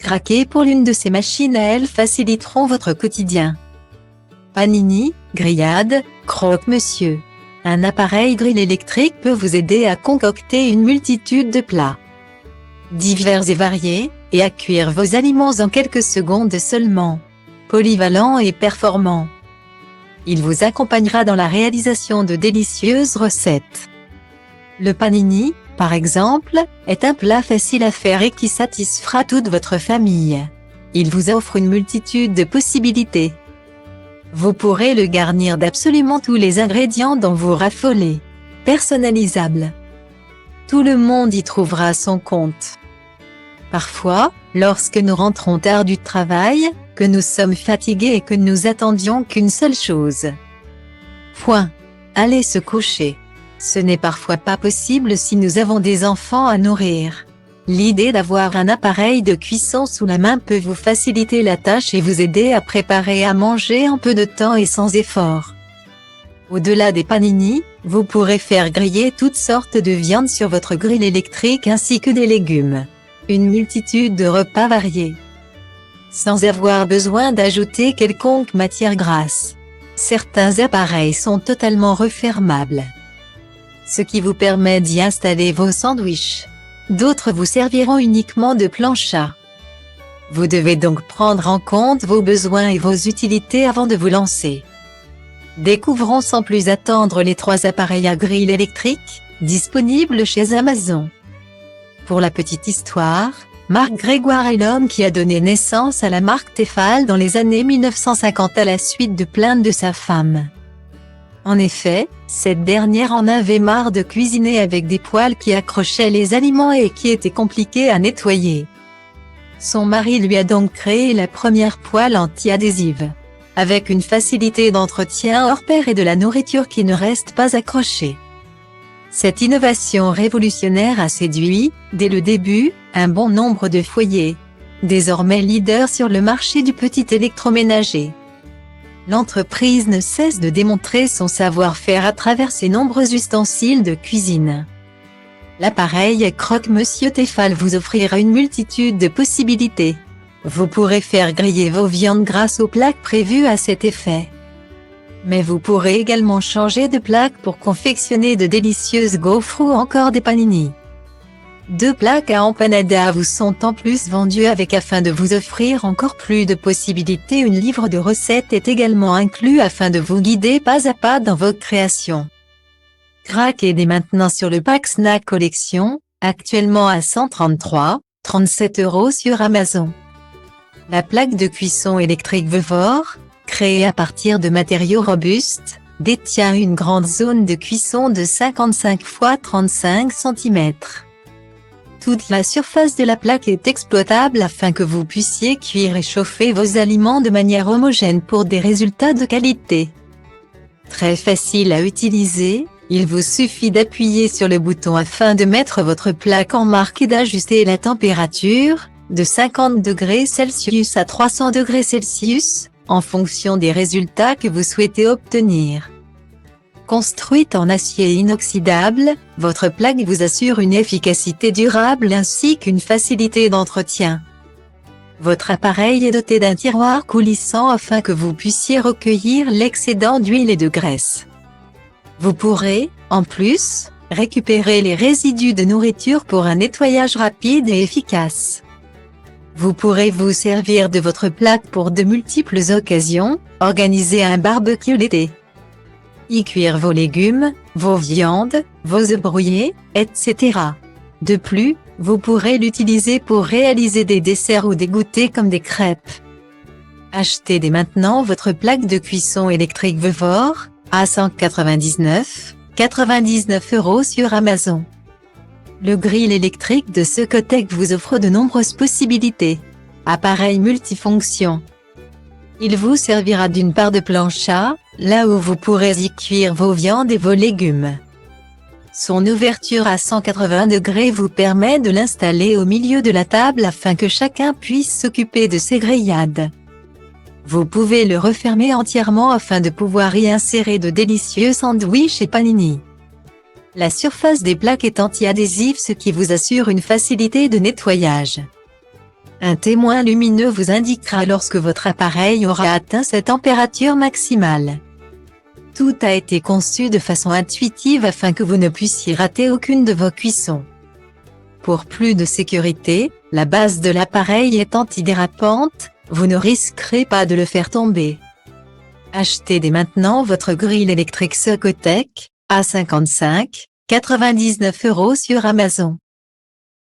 Craquez pour l'une de ces machines, elles faciliteront votre quotidien. Panini, grillade, croque-monsieur. Un appareil grill électrique peut vous aider à concocter une multitude de plats divers et variés, et à cuire vos aliments en quelques secondes seulement. Polyvalent et performant, il vous accompagnera dans la réalisation de délicieuses recettes. Le panini, par exemple, est un plat facile à faire et qui satisfera toute votre famille. Il vous offre une multitude de possibilités. Vous pourrez le garnir d'absolument tous les ingrédients dont vous raffolez. Personnalisable. Tout le monde y trouvera son compte. Parfois, lorsque nous rentrons tard du travail, que nous sommes fatigués et que nous attendions qu'une seule chose. Aller se coucher. Ce n'est parfois pas possible si nous avons des enfants à nourrir. L'idée d'avoir un appareil de cuisson sous la main peut vous faciliter la tâche et vous aider à préparer à manger en peu de temps et sans effort. Au-delà des panini, vous pourrez faire griller toutes sortes de viandes sur votre grill électrique ainsi que des légumes. Une multitude de repas variés, sans avoir besoin d'ajouter quelconque matière grasse. Certains appareils sont totalement refermables, ce qui vous permet d'y installer vos sandwichs. D'autres vous serviront uniquement de plancha. Vous devez donc prendre en compte vos besoins et vos utilités avant de vous lancer. Découvrons sans plus attendre les 3 appareils à grill électrique, disponibles chez Amazon. Pour la petite histoire, Marc Grégoire est l'homme qui a donné naissance à la marque Tefal dans les années 1950 à la suite de plaintes de sa femme. En effet, cette dernière en avait marre de cuisiner avec des poêles qui accrochaient les aliments et qui étaient compliqués à nettoyer. Son mari lui a donc créé la première poêle anti-adhésive, avec une facilité d'entretien hors pair et de la nourriture qui ne reste pas accrochée. Cette innovation révolutionnaire a séduit, dès le début, un bon nombre de foyers, désormais leader sur le marché du petit électroménager. L'entreprise ne cesse de démontrer son savoir-faire à travers ses nombreux ustensiles de cuisine. L'appareil croque-monsieur Tefal vous offrira une multitude de possibilités. Vous pourrez faire griller vos viandes grâce aux plaques prévues à cet effet. Mais vous pourrez également changer de plaque pour confectionner de délicieuses gaufres ou encore des panini. 2 plaques à empanada vous sont en plus vendues avec afin de vous offrir encore plus de possibilités. Un livre de recettes est également inclus afin de vous guider pas à pas dans vos créations. Craquez dès maintenant sur le pack Snack Collection, actuellement à 133,37 € sur Amazon. La plaque de cuisson électrique Vevor, créée à partir de matériaux robustes, détient une grande zone de cuisson de 55 x 35 cm. Toute la surface de la plaque est exploitable afin que vous puissiez cuire et chauffer vos aliments de manière homogène pour des résultats de qualité. Très facile à utiliser, il vous suffit d'appuyer sur le bouton afin de mettre votre plaque en marche et d'ajuster la température, de 50 degrés Celsius à 300 degrés Celsius, en fonction des résultats que vous souhaitez obtenir. Construite en acier inoxydable, votre plaque vous assure une efficacité durable ainsi qu'une facilité d'entretien. Votre appareil est doté d'un tiroir coulissant afin que vous puissiez recueillir l'excédent d'huile et de graisse. Vous pourrez, en plus, récupérer les résidus de nourriture pour un nettoyage rapide et efficace. Vous pourrez vous servir de votre plaque pour de multiples occasions, organiser un barbecue l'été, y cuire vos légumes, vos viandes, vos œufs brouillés, etc. De plus, vous pourrez l'utiliser pour réaliser des desserts ou des goûters comme des crêpes. Achetez dès maintenant votre plaque de cuisson électrique Vevor, à 199,99 € sur Amazon. Le grill électrique de Secotec vous offre de nombreuses possibilités. Appareil multifonction. Il vous servira d'une part de plancha, là où vous pourrez y cuire vos viandes et vos légumes. Son ouverture à 180 degrés vous permet de l'installer au milieu de la table afin que chacun puisse s'occuper de ses grillades. Vous pouvez le refermer entièrement afin de pouvoir y insérer de délicieux sandwichs et panini. La surface des plaques est anti-adhésive, ce qui vous assure une facilité de nettoyage. Un témoin lumineux vous indiquera lorsque votre appareil aura atteint cette température maximale. Tout a été conçu de façon intuitive afin que vous ne puissiez rater aucune de vos cuissons. Pour plus de sécurité, la base de l'appareil est antidérapante, vous ne risquerez pas de le faire tomber. Achetez dès maintenant votre grille électrique Socotec, A55, 99 € sur Amazon.